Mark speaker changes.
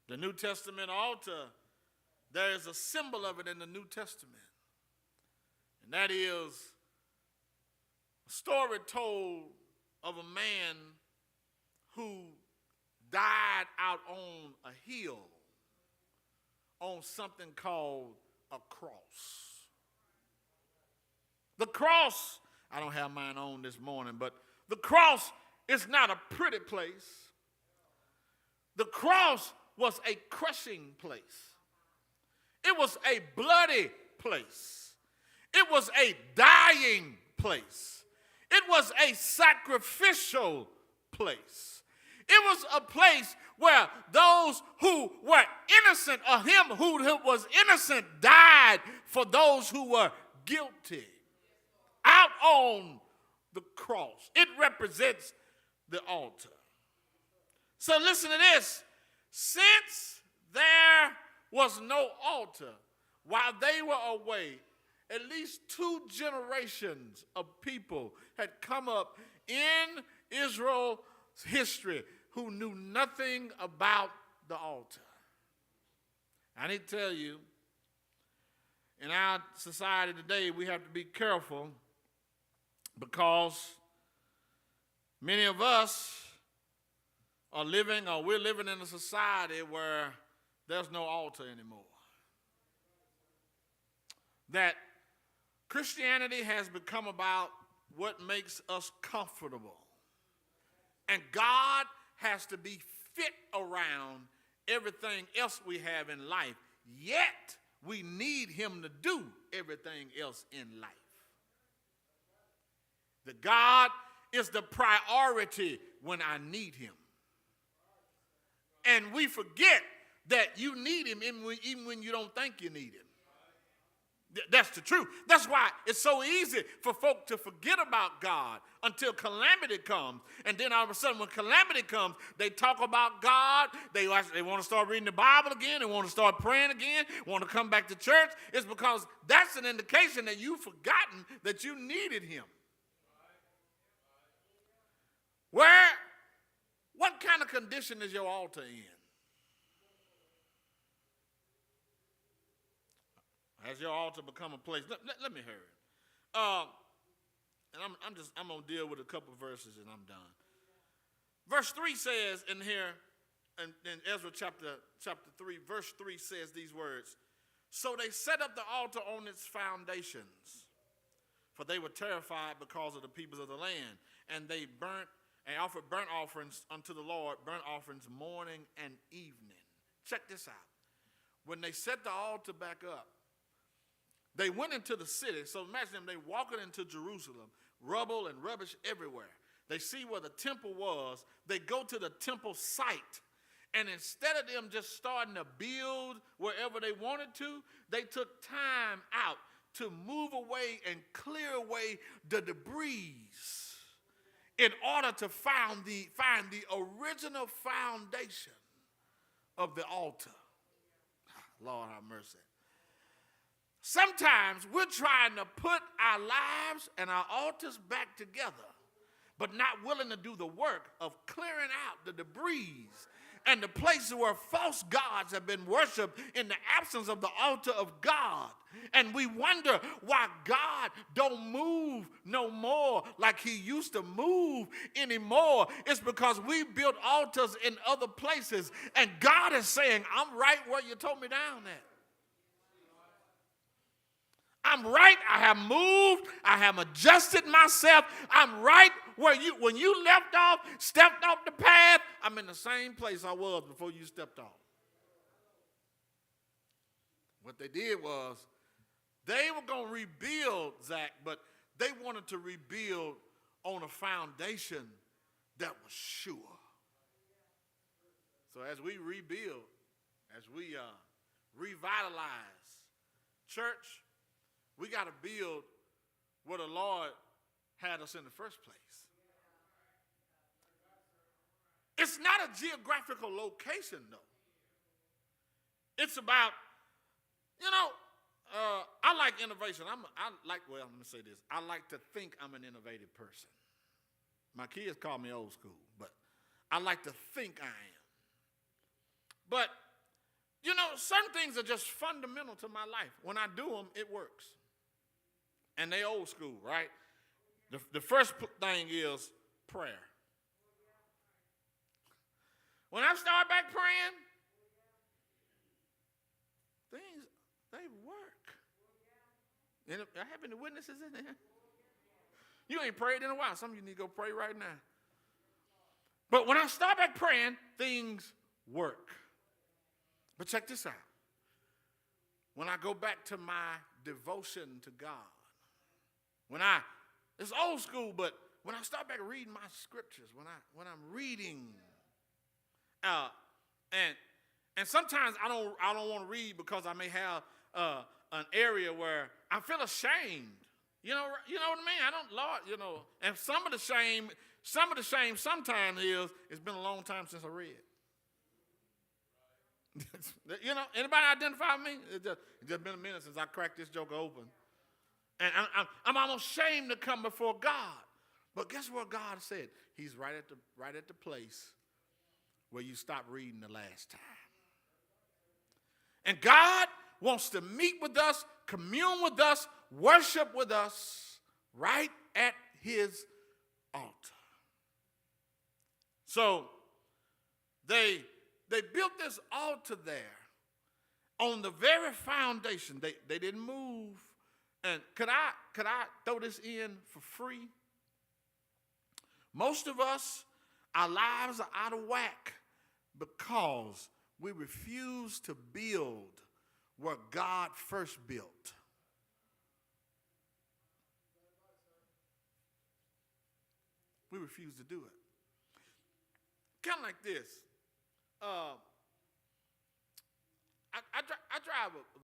Speaker 1: The New Testament altar, there is a symbol of it in the New Testament. And that is a story told of a man who died out on a hill on something called a cross. The cross, I don't have mine on this morning, but the cross is not a pretty place. The cross was a crushing place. It was a bloody place. It was a dying place. It was a sacrificial place. It was a place where those who were innocent, or him who was innocent, died for those who were guilty. Out on the cross. It represents the altar. So listen to this. Since there was no altar while they were away, at least 2 generations of people had come up in Israel's history who knew nothing about the altar. I need to tell you, in our society today, we have to be careful because many of us are living, or we're living in a society where there's no altar anymore. That Christianity has become about what makes us comfortable. And God has to be fit around everything else we have in life. Yet, we need him to do everything else in life. That God is the priority when I need him. And we forget that you need him even when you don't think you need him. That's the truth. That's why it's so easy for folk to forget about God until calamity comes. And then all of a sudden when calamity comes, they talk about God. They want to start reading the Bible again. They want to start praying again. Want to come back to church. It's because that's an indication that you've forgotten that you needed him. What kind of condition is your altar in? Has your altar become a place? Let me hurry. And I'm gonna deal with a couple verses and I'm done. Verse 3 says in here, in Ezra chapter 3, verse 3 says these words. So they set up the altar on its foundations, for they were terrified because of the peoples of the land, and they offered burnt offerings unto the Lord, burnt offerings morning and evening. Check this out. When they set the altar back up, they went into the city. So imagine them, they walking into Jerusalem, rubble and rubbish everywhere. They see where the temple was. They go to the temple site. And instead of them just starting to build wherever they wanted to, they took time out to move away and clear away the debris in order to find the original foundation of the altar. Lord have mercy. Sometimes we're trying to put our lives and our altars back together, but not willing to do the work of clearing out the debris and the places where false gods have been worshiped in the absence of the altar of God. And we wonder why God don't move no more like he used to move anymore. It's because we built altars in other places. And God is saying, I'm right where you told me down at. I'm right. I have moved. I have adjusted myself. I'm right where when you left off, stepped off the path, I'm in the same place I was before you stepped off. What they did was they were going to rebuild, Zach, but they wanted to rebuild on a foundation that was sure. So as we rebuild, as we revitalize church, we got to build where the Lord had us in the first place. It's not a geographical location, though. It's about, I like innovation. I'm going to say this. I like to think I'm an innovative person. My kids call me old school, but I like to think I am. But certain things are just fundamental to my life. When I do them, it works. And they old school, right? The first thing is prayer. When I start back praying, things, they work. And I have any witnesses in there? You ain't prayed in a while. Some of you need to go pray right now. But when I start back praying, things work. But check this out. When I go back to my devotion to God, it's old school, but when I start back reading my scriptures, when I'm reading, and sometimes I don't want to read because I may have an area where I feel ashamed. You know what I mean? I don't, Lord, and some of the shame sometimes is it's been a long time since I read. Anybody identify with me? It's just been a minute since I cracked this joke open. And I'm almost ashamed to come before God. But guess what God said? He's right at the place where you stop reading the last time. And God wants to meet with us, commune with us, worship with us right at his altar. So they built this altar there on the very foundation. They didn't move. And could I throw this in for free? Most of us, our lives are out of whack because we refuse to build where God first built. We refuse to do it. Kind of like this. I drive a